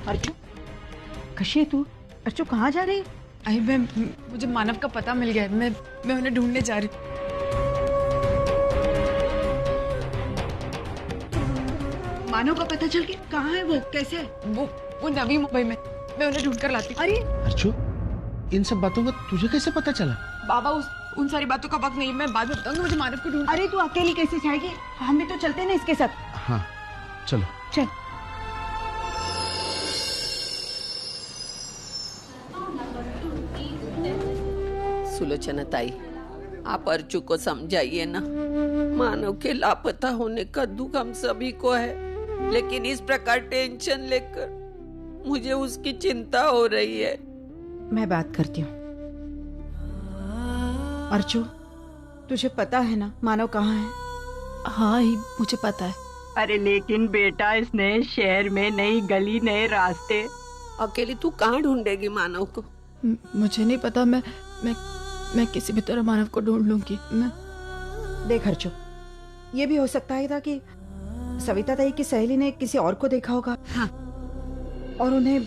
अर्चू, कशी है तू? अर्चू कहाँ जा रही? आई मुझे मानव का पता मिल गया है। मैं उन्हें ढूंढने जा रही हूँ। मानव का पता चल गया? कहाँ है वो? कैसे है? वो नवी मुंबई में। मैं उन्हें ढूंढ कर लाती हूँ। अरे अर्चू, इन सब बातों का तुझे कैसे पता चला? बाबा उन सारी बातों का वक्त नहीं, मैं बाद में बताऊंगी। मुझे मानव को ढूंढ। अरे तू अकेली कैसे जाएगी? हम भी तो चलते हैं ना इसके साथ। हाँ चलो चल। सुलोचना ताई, आप अर्चू को समझाइए ना। मानव के लापता होने का दुख हम सभी को है, लेकिन इस प्रकार टेंशन लेकर मुझे उसकी चिंता हो रही है। मैं बात करती हूँ। अर्चू, तुझे पता है ना मानव कहाँ है? हाँ ही मुझे पता है। अरे लेकिन बेटा, इस नए शहर में नई गली, नए रास्ते, अकेली तू कहाँ ढूंढेगी मानव को? मुझे नहीं पता। मैं किसी भी तरह मानव को ढूंढ लूंगी। मैं देख अर्चू, ये भी हो सकता है था कि सविता ताई की सहेली ने किसी और को देखा होगा। हाँ। और उन्हें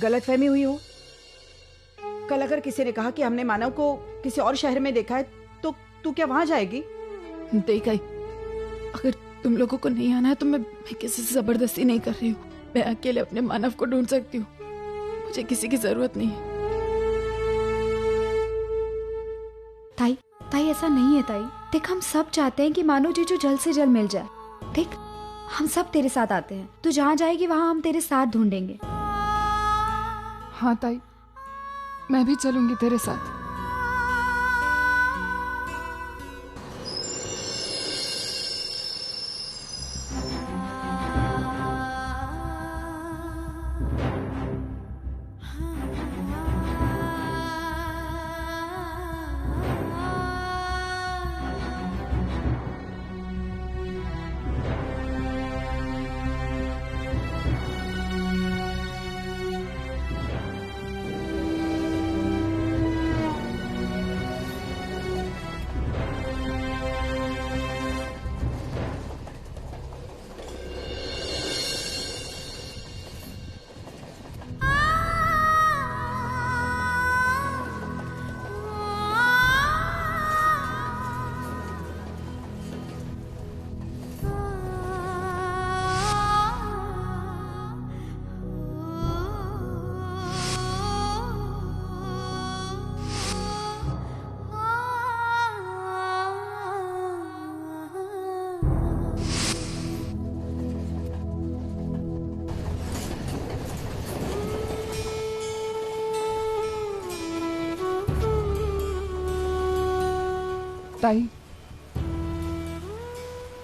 गलतफहमी हुई हो। कल अगर किसी ने कहा कि हमने मानव को किसी और शहर में देखा है, तो तू क्या वहां जाएगी? देख आई, अगर तुम लोगों को नहीं आना है तो मैं किसी से जबरदस्ती नहीं कर रही हूँ। मैं अकेले अपने मानव को ढूंढ सकती हूँ। मुझे किसी की जरूरत नहीं है। ताई ऐसा नहीं है ताई। देख, हम सब चाहते हैं कि मानो जीजू जल्द से जल्द मिल जाए। देख, हम सब तेरे साथ आते हैं। तू जहाँ जाएगी वहाँ हम तेरे साथ ढूंढेंगे। हाँ ताई, मैं भी चलूंगी तेरे साथ। ताई,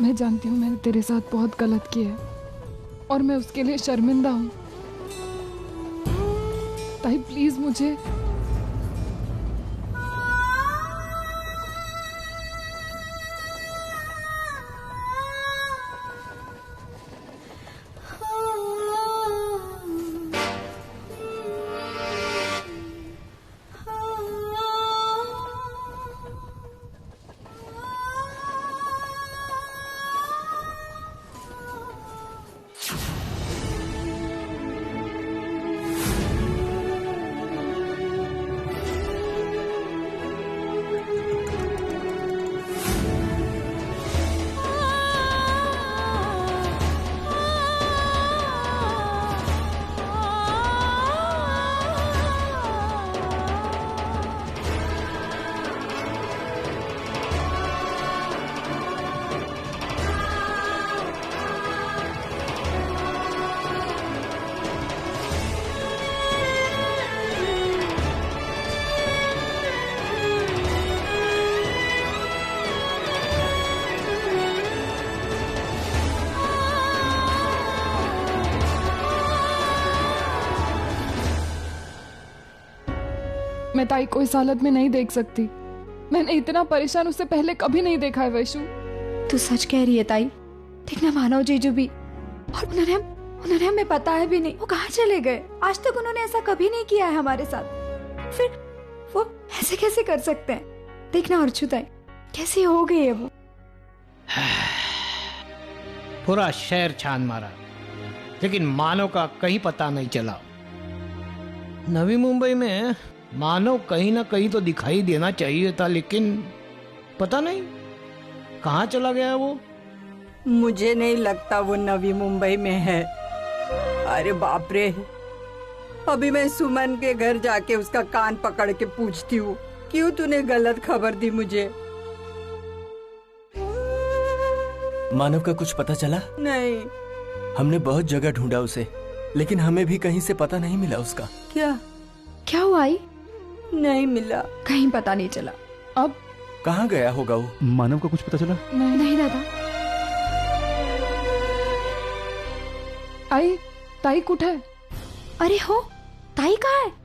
मैं जानती हूँ मैंने तेरे साथ बहुत गलत किया है और मैं उसके लिए शर्मिंदा हूँ। ताई प्लीज मुझे मैं ताई को इस हालत में नहीं देख सकती। मैंने इतना परेशान उसे पहले कभी नहीं देखा है वैशु। तू सच कह रही है ताई। देखना मानव जीजू भी, और उन्होंने हमें पता है भी नहीं वो कहाँ चले गए। आज तक उन्होंने ऐसा कभी नहीं किया है हमारे साथ, फिर वो ऐसे कैसे कर सकते हैं। देखना अर्चू ताई कैसी हो गई है वो। पूरा शहर छान मारा, लेकिन मानव का कहीं पता नहीं चला। नवी मुंबई में मानव कहीं ना कहीं तो दिखाई देना चाहिए था, लेकिन पता नहीं कहाँ चला गया वो। मुझे नहीं लगता वो नवी मुंबई में है। अरे बाप रे, अभी मैं सुमन के घर जाके उसका कान पकड़ के पूछती हूँ, क्यों तूने गलत खबर दी मुझे। मानव का कुछ पता चला? नहीं। हमने बहुत जगह ढूंढा उसे, लेकिन हमें भी कहीं से पता नहीं मिला उसका। क्या हुआ आई? नहीं मिला, कहीं पता नहीं चला। अब कहाँ गया होगा वो? मानव का कुछ पता चला? नहीं दादा। आई ताई कुठे है? अरे हो, ताई कहाँ है?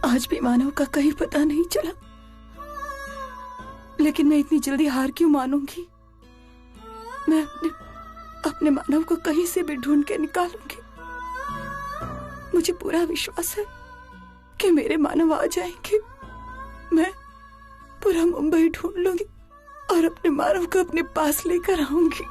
आज भी मानव का कहीं पता नहीं चला, लेकिन मैं इतनी जल्दी हार क्यों मानूंगी। मैं अपने मानव को कहीं से भी ढूंढ के निकालूंगी। मुझे पूरा विश्वास है कि मेरे मानव आ जाएंगे। मैं पूरा मुंबई ढूंढ लूंगी और अपने मानव को अपने पास लेकर आऊंगी।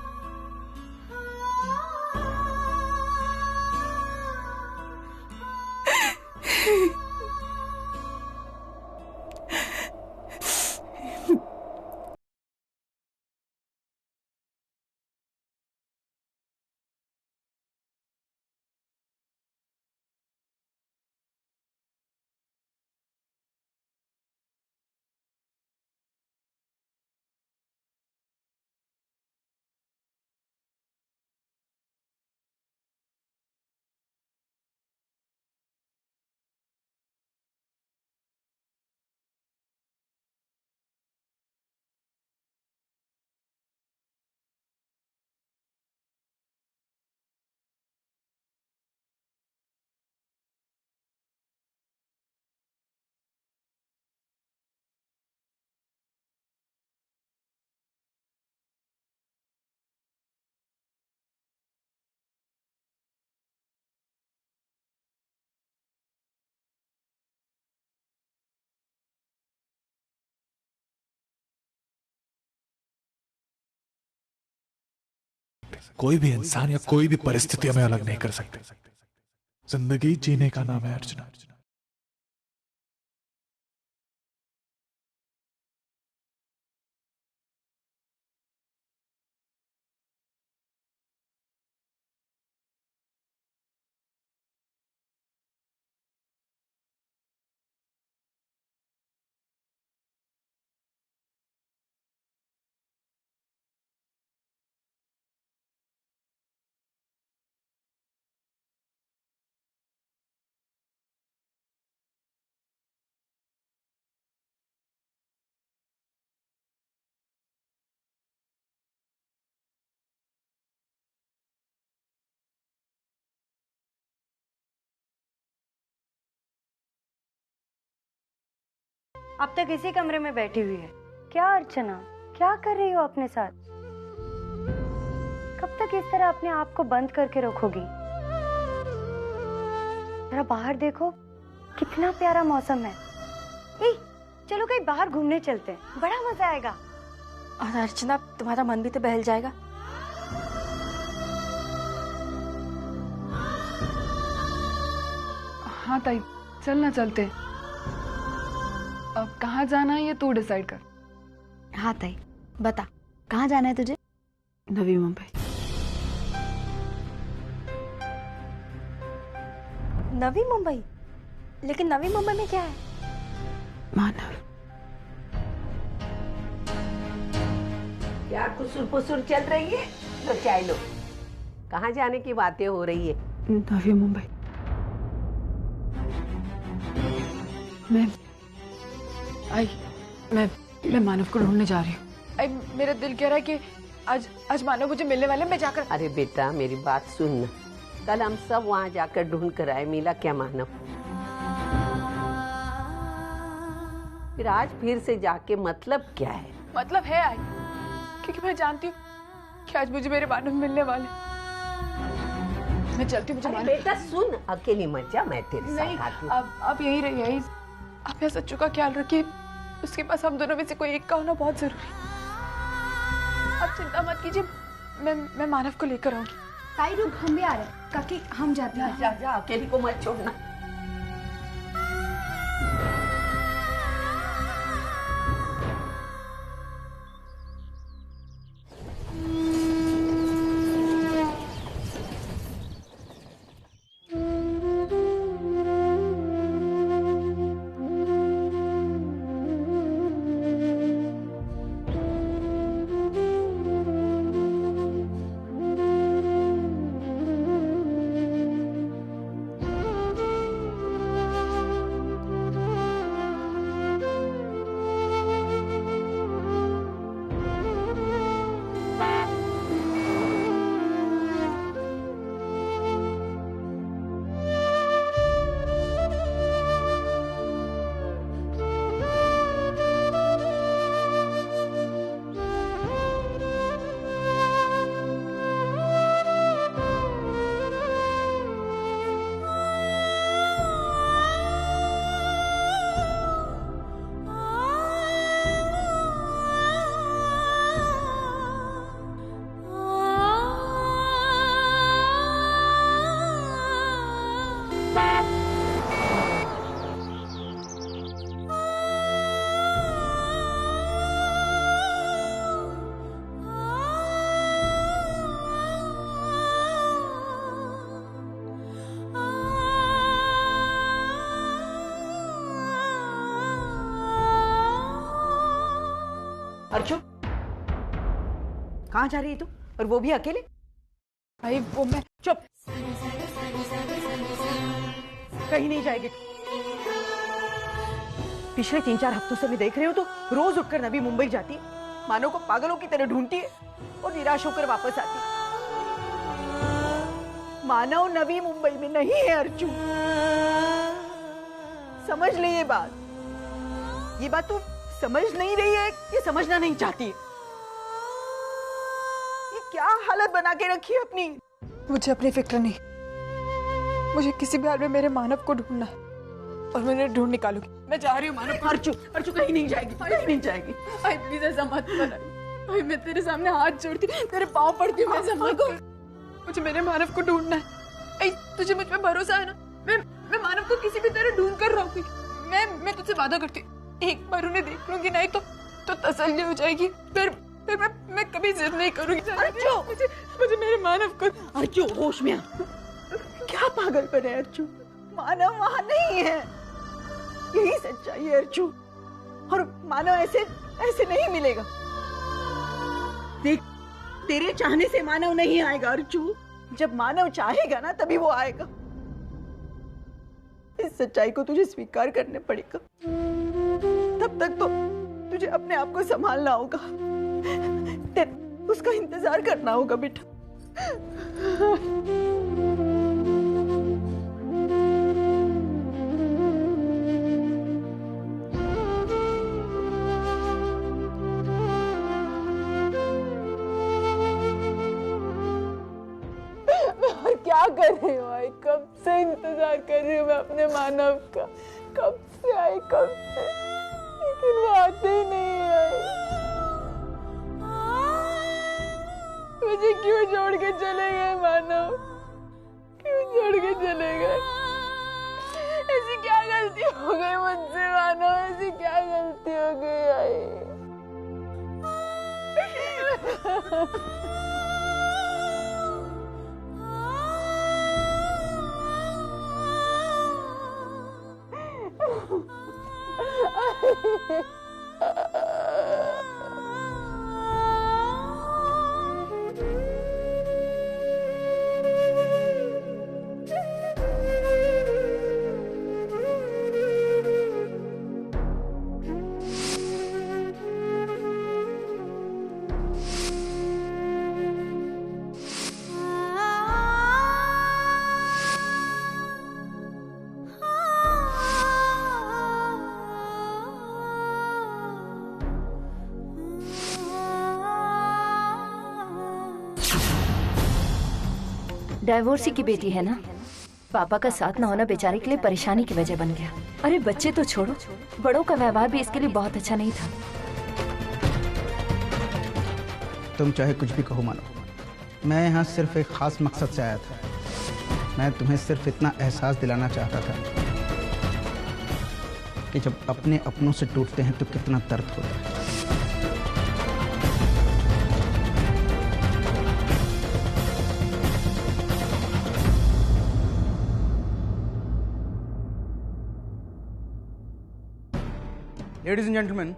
कोई भी इंसान या कोई भी परिस्थिति हमें अलग नहीं कर सकते। जिंदगी जीने का नाम है अर्चना। अब तक इसी कमरे में बैठी हुई है। क्या अर्चना, क्या कर रही हो अपने साथ? कब तक इस तरह अपने आप को बंद करके रखोगी? जरा बाहर देखो, कितना प्यारा मौसम है। चलो कहीं बाहर घूमने चलते हैं, बड़ा मजा आएगा। और अर्चना, तुम्हारा मन भी तो बहल जाएगा। हाँ ताई, चलना चलते। अब कहाँ जाना है ये तू डिसाइड कर। हाँ ताई, बता कहाँ जाना है तुझे? नवी मुंबई। नवी मुंबई? लेकिन नवी मुंबई में क्या है? मानव। क्या कुसुर पुसुर चल रही है? तो चाय लो। कहाँ जाने की बातें हो रही है? नवी मुंबई। मैं मानव को ढूंढने जा रही हूँ। मेरा दिल कह रहा है कि आज मानव मुझे मिलने वाले, मैं जाकर। अरे बेटा मेरी बात सुन, कल हम सब वहाँ जाकर ढूंढ कर आए, मिला क्या मानव? फिर आज फिर से जाके मतलब क्या है? मतलब है आई, क्योंकि मैं जानती हूँ कि आज मुझे मेरे मानव मिलने वाले। मैं चलती हूँ। मुझे बेटा सुन, अकेली मत जा, मैं तेरे नहीं, साथ आती हूँ। अब यही रहिए। आप यहाँ सच्चू का ख्याल रखिए, उसके पास हम दोनों में से कोई एक का होना बहुत जरूरी है। आप चिंता मत कीजिए, मैं मानव को लेकर आऊंगी। ताई रुक, हम भी आ रहे हैं। काकी हम जाते हैं। जा जा, अकेली को मत छोड़ना। अर्चु, कहाँ जा रही है तू? और वो भी अकेले? भाई वो मैं। चुप, कहीं नहीं जाएगी। पिछले 3-4 हफ्तों से मैं देख रही हूँ तो रोज उठकर नवी मुंबई जाती है, मानव को पागलों की तरह ढूंढती है और निराश होकर वापस आती है। मानव नवी मुंबई में नहीं है अर्चु, समझ ले ये बात तू समझ नहीं रही है कि समझना नहीं चाहती है? ये क्या हालत बना के रखी है अपनी? मुझे अपनी फिक्र नहीं, मुझे किसी भी हाल में मेरे मानव को ढूंढना है और मैं उन्हें ढूंढ निकालूंगी। मैं जा रही हूँ मानव। अर्चु कहीं नहीं जाएगी, कहीं नहीं जाएगी। भाई प्लीज ऐसा मत कर भाई, मैं तेरे सामने हाथ जोड़ती हूँ, तेरे पाँव पड़ती हूँ, ऐसा मत कर। मुझे मेरे मानव को ढूंढना है। तुझे मुझ पे भरोसा है ना? मैं मानव को किसी भी तरह ढूंढ कर रहूंगी। मैं तुझसे वादा करती हूँ, एक बार उन्हें देख लूंगी नहीं तो तसल्ली हो जाएगी। फिर मैं कभी जिद नहीं करूंगी। अर्चु, मुझे मेरे मानव को। अर्चु होश में आ, क्या पागलपन है अर्चु? मानव वहां नहीं है, यही सच्चाई है अर्चु। और मानव ऐसे नहीं मिलेगा। देख, तेरे चाहने से मानव नहीं आएगा अर्चु, जब मानव चाहेगा ना तभी वो आएगा। इस सच्चाई को तुझे स्वीकार करने पड़ेगा, तब तक तो तुझे अपने आप को संभालना होगा, उसका इंतजार करना होगा बेटा। क्या कर रही हूँ आई? कब से इंतजार कर रही हूँ मैं अपने मानव का, कब से आई, कब से, लेकिन वो आते ही नहीं आई। मुझे क्यों छोड़ के चले गए मानव? क्यों छोड़ के चले गए? डाइवोर्सी की बेटी है ना, पापा का साथ ना होना बेचारे के लिए परेशानी की वजह बन गया। अरे बच्चे तो छोड़ो, बड़ों का व्यवहार भी इसके लिए बहुत अच्छा नहीं था। तुम चाहे कुछ भी कहो मानो, मैं यहाँ सिर्फ एक खास मकसद से आया था। मैं तुम्हें सिर्फ इतना एहसास दिलाना चाहता था कि जब अपने अपनों से टूटते हैं तो कितना दर्द होता है। लेडीज एंड जेंटलमैन,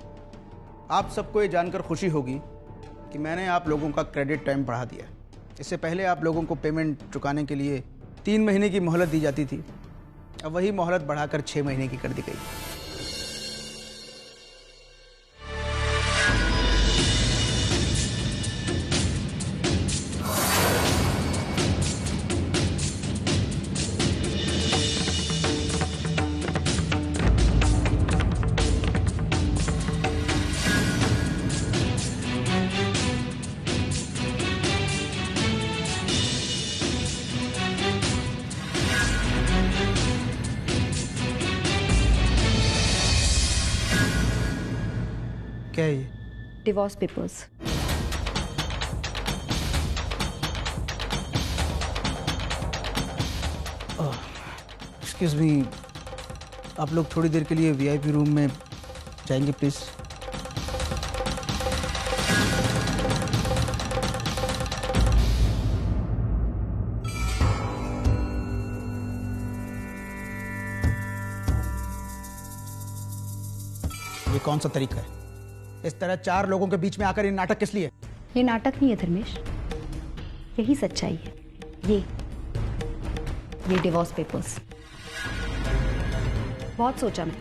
आप सबको ये जानकर खुशी होगी कि मैंने आप लोगों का क्रेडिट टाइम बढ़ा दिया। इससे पहले आप लोगों को पेमेंट चुकाने के लिए 3 महीने की मोहलत दी जाती थी, अब वही मोहलत बढ़ाकर 6 महीने की कर दी गई। क्या है ये? Divorce papers. एक्सक्यूज मी, आप लोग थोड़ी देर के लिए वीआईपी रूम में जाएंगे प्लीज। ये कौन सा तरीका है? इस तरह 4 लोगों के बीच में आकर ये नाटक किस लिए? ये नाटक नहीं है धर्मेश, यही सच्चाई है। ये डिवोर्स पेपर्स। बहुत सोचा मैंने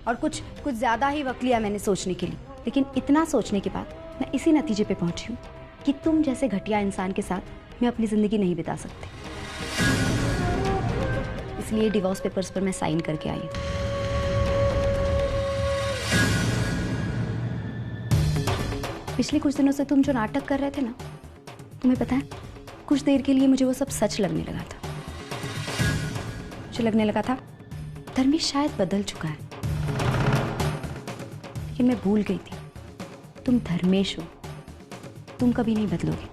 और कुछ ज्यादा ही वक्त लिया मैंने सोचने के लिए, लेकिन इतना सोचने के बाद मैं इसी नतीजे पे पहुंची हूँ कि तुम जैसे घटिया इंसान के साथ मैं अपनी जिंदगी नहीं बिता सकती। इसलिए डिवोर्स पेपर्स पर मैं साइन करके आई हूँ। पिछले कुछ दिनों से तुम जो नाटक कर रहे थे ना, तुम्हें पता है कुछ देर के लिए मुझे वो सब सच लगने लगा था। मुझे लगने लगा था धर्मेश शायद बदल चुका है, लेकिन मैं भूल गई थी तुम धर्मेश हो, तुम कभी नहीं बदलोगे।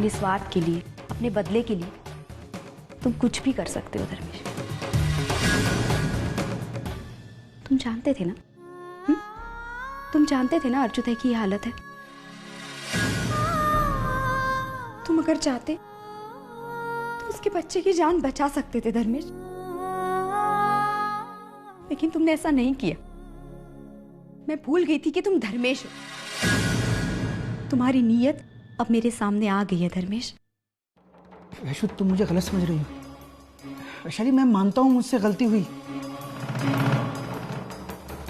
निस्वार्थ के लिए, अपने बदले के लिए तुम कुछ भी कर सकते हो धर्मेश। तुम जानते थे ना, तुम जानते थे ना अर्जुन की ये हालत है। तुम अगर चाहते तो उसके बच्चे की जान बचा सकते थे धर्मेश, लेकिन तुमने ऐसा नहीं किया। मैं भूल गई थी कि तुम धर्मेश हो। तुम्हारी नीयत अब मेरे सामने आ गई है धर्मेश। वैशु, तुम मुझे गलत समझ रही हो। वैशाली, मैं मानता हूं मुझसे गलती हुई,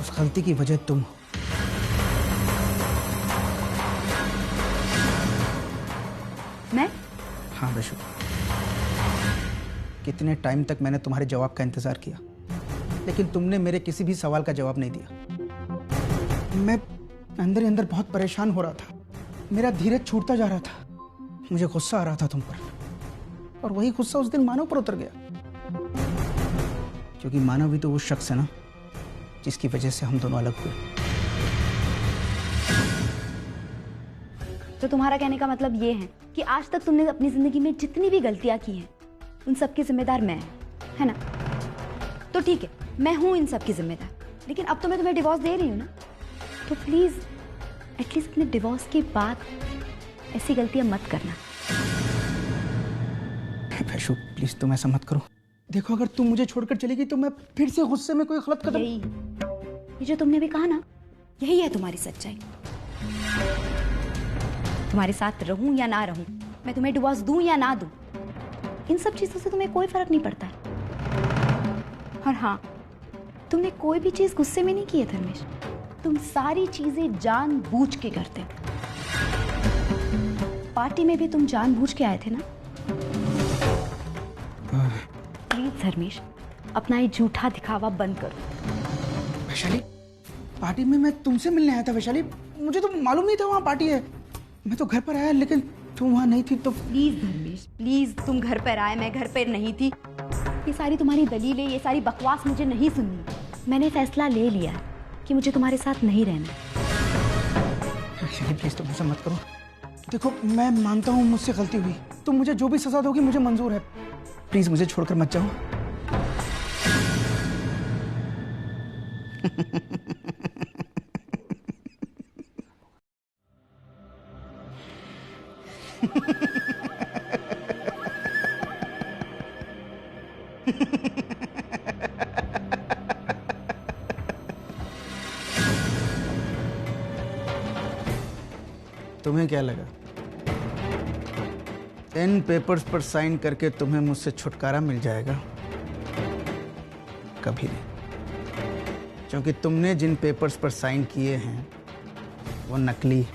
उस गलती की वजह तुम हो। मैं? हाँ वैशु, कितने टाइम तक मैंने तुम्हारे जवाब का इंतजार किया, लेकिन तुमने मेरे किसी भी सवाल का जवाब नहीं दिया। मैं अंदर ही अंदर बहुत परेशान हो रहा था, मेरा धीरज छूटता जा रहा था, मुझे गुस्सा आ रहा था तुम पर, और वही गुस्सा उस दिन मानव पर उतर गया। क्योंकि मानव भी तो वो शख्स है ना जिसकी वजह से हम दोनों अलग हुए। तो तुम्हारा कहने का मतलब ये है कि आज तक तुमने अपनी जिंदगी में जितनी भी गलतियां की हैं उन सब की जिम्मेदार मैं है ना? तो ठीक है, मैं हूं इन सब की जिम्मेदार, लेकिन अब तो मैं तुम्हें डिवोर्स दे रही हूं ना, तो प्लीज एटलीस्ट अपने डिवोर्स के बाद ऐसी गलतियां मत करना। वैशु प्लीज तुम ऐसा मत करो। देखो अगर तुम मुझे छोड़कर चली गई तो मैं फिर से गुस्से में कोई गलत कदम। ये जो तुमने भी कहा ना, यही है तुम्हारी सच्चाई। तुम्हारे साथ रहूं या ना रहूं, मैं तुम्हें डिवोर्स दूं या ना दूं, इन सब चीजों से तुम्हें कोई फर्क नहीं पड़ता। और हाँ, तुमने कोई भी चीज गुस्से में नहीं की है धर्मेश। तुम सारी चीजें जानबूझ के करते हो। पार्टी में भी तुम जानबूझ के आए थे ना। प्लीज धर्मेश, अपना ये झूठा दिखावा बंद करो। वैशाली, पार्टी में मैं तुमसे मिलने आया था वैशाली, मुझे तो मालूम नहीं था वहाँ पार्टी है। मैं तो घर पर आया लेकिन तुम वहाँ नहीं थी तो। प्लीज धर्मेश प्लीज, तुम घर पर आए, मैं घर पर नहीं थी। ये सारी तुम्हारी दलीलें, ये सारी बकवास मुझे नहीं सुननी। मैंने फैसला ले लिया कि मुझे तुम्हारे साथ नहीं रहना। वैशाली प्लीज तुम ऐसा मत करो। देखो मैं मानता हूँ मुझसे गलती हुई, तुम मुझे जो भी सजा दोगी मुझे मंजूर है। प्लीज मुझे छोड़कर मत जाओ। तुम्हें क्या लगा इन पेपर्स पर साइन करके तुम्हें मुझसे छुटकारा मिल जाएगा? कभी नहीं, क्योंकि तुमने जिन पेपर्स पर साइन किए हैं वो नकली।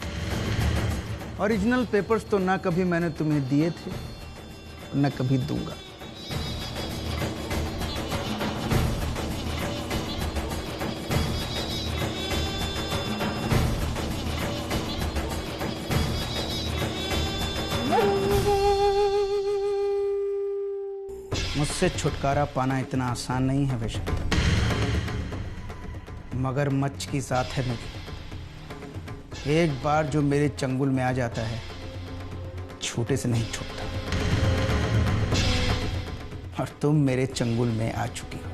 ओरिजिनल पेपर्स तो ना कभी मैंने तुम्हें दिए थे, न कभी दूंगा। मुझसे छुटकारा पाना इतना आसान नहीं है वैशाली। मगरमच्छ की साथ है मेरी। एक बार जो मेरे चंगुल में आ जाता है, छूटे से नहीं छूटता। और तुम मेरे चंगुल में आ चुकी हो।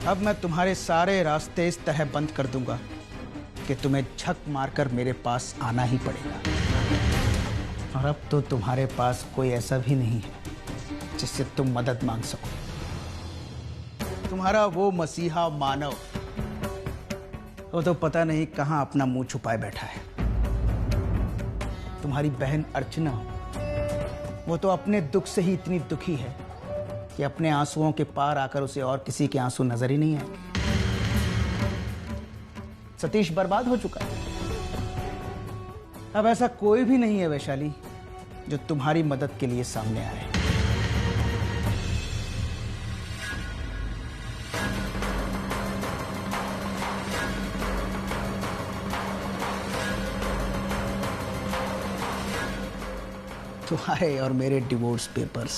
अब मैं तुम्हारे सारे रास्ते इस तरह बंद कर दूंगा कि तुम्हें झक मारकर मेरे पास आना ही पड़ेगा। और अब तो तुम्हारे पास कोई ऐसा भी नहीं है जिससे तुम मदद मांग सको। तुम्हारा वो मसीहा मानव, वो तो पता नहीं कहां अपना मुंह छुपाए बैठा है। तुम्हारी बहन अर्चना, वो तो अपने दुख से ही इतनी दुखी है कि अपने आंसुओं के पार आकर उसे और किसी के आंसू नजर ही नहीं आए। सतीश बर्बाद हो चुका है। अब ऐसा कोई भी नहीं है वैशाली जो तुम्हारी मदद के लिए सामने आए। तुम्हारे और मेरे डिवोर्स पेपर्स।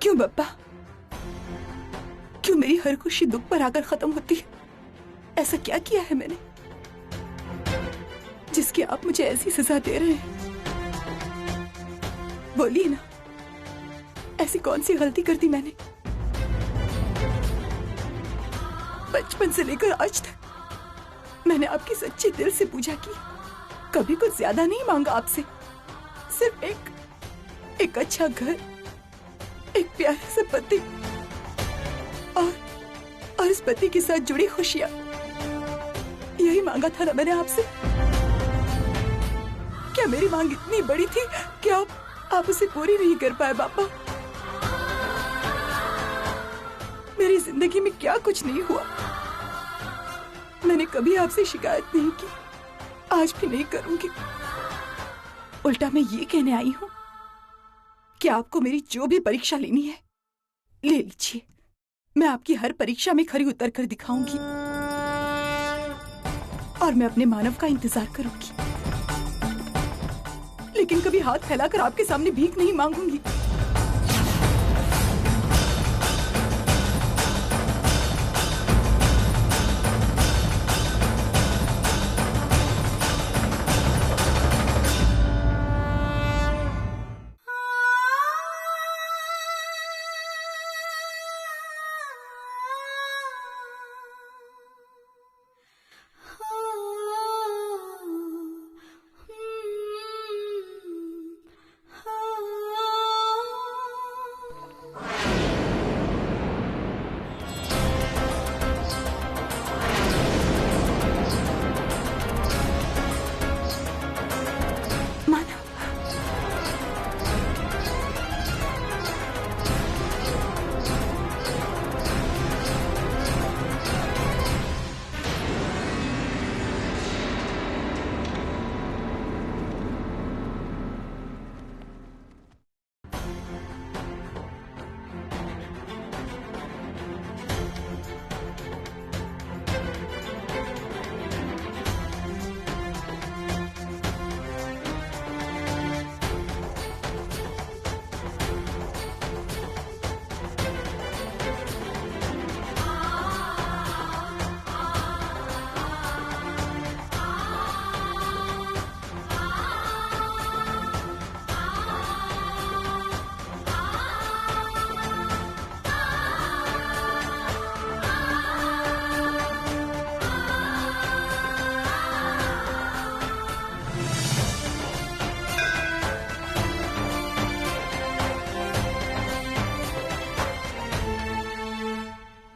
क्यों बप्पा, क्यों मेरी हर खुशी दुख पर आकर खत्म होती है? ऐसा क्या किया है मैंने जिसकी आप मुझे ऐसी सजा दे रहे हैं? बोलिए ना, ऐसी कौन सी गलती कर दी मैंने? बचपन से लेकर आज तक मैंने आपकी सच्चे दिल से पूजा की, कभी कुछ ज्यादा नहीं मांगा आपसे। सिर्फ एक अच्छा घर, एक प्यारे से पति और इस पति के साथ जुड़ी खुशियां, यही मांगा था ना मैंने आपसे। क्या मेरी मांग इतनी बड़ी थी कि आप उसे पूरी नहीं कर पाए पापा? मेरी जिंदगी में क्या कुछ नहीं हुआ, मैंने कभी आपसे शिकायत नहीं की, आज भी नहीं करूंगी। उल्टा मैं ये कहने आई हूं कि आपको मेरी जो भी परीक्षा लेनी है ले लीजिए। मैं आपकी हर परीक्षा में खरी उतर कर दिखाऊंगी और मैं अपने मानव का इंतजार करूंगी, लेकिन कभी हाथ फैलाकर आपके सामने भीख नहीं मांगूंगी।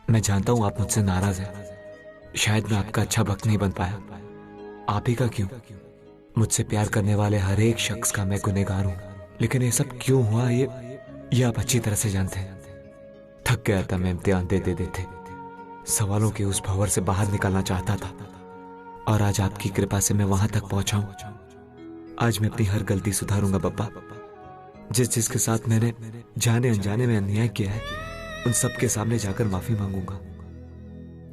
मैं जानता हूं आप मुझसे नाराज हैं। शायद मैं आपका अच्छा भक्त नहीं बन पाया। आप ही का क्यों? मुझसे प्यार करने वाले हर एक शख्स का मैं गुनहगार हूं, लेकिन ये सब क्यों हुआ ये आप अच्छी तरह से जानते हैं। थक गया था मैं इम्तिहान दे देते। सवालों के उस भंवर से बाहर निकलना चाहता था और आज आपकी कृपा से मैं वहां तक पहुंचा हूं। आज मैं अपनी हर गलती सुधारूंगा बब्बा। जिसके साथ मैंने जाने अनजाने में अन्याय किया है उन सब के सामने जाकर माफी मांगूंगा,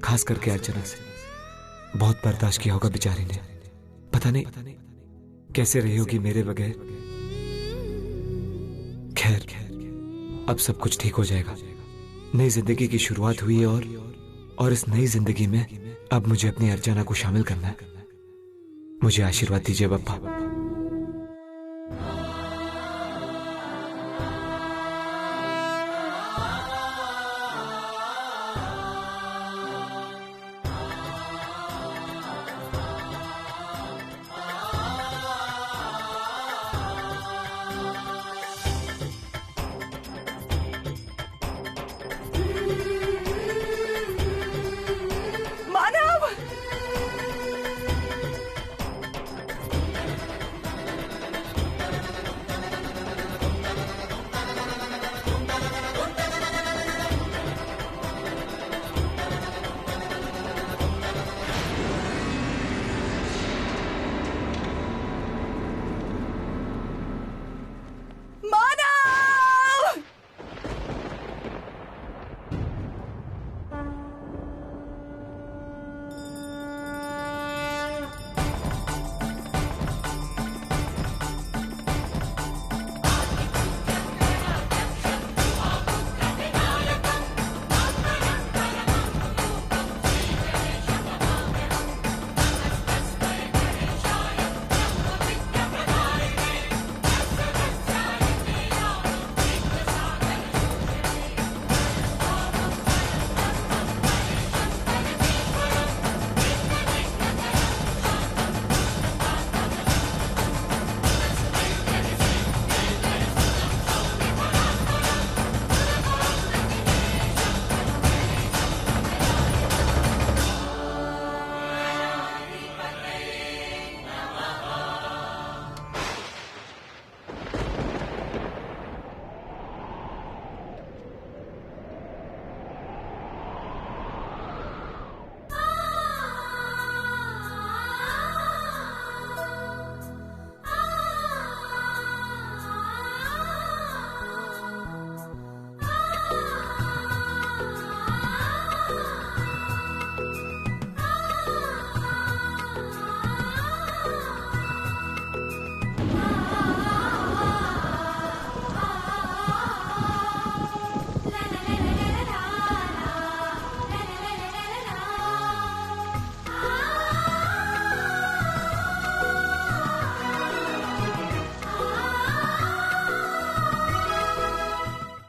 खास करके अर्चना से। बहुत बर्दाश्त किया होगा बेचारी ने, पता नहीं कैसे रही होगी मेरे बगैर। खैर अब सब कुछ ठीक हो जाएगा। नई जिंदगी की शुरुआत हुई है और इस नई जिंदगी में अब मुझे अपनी अर्चना को शामिल करना है। मुझे आशीर्वाद दीजिए बप्पा।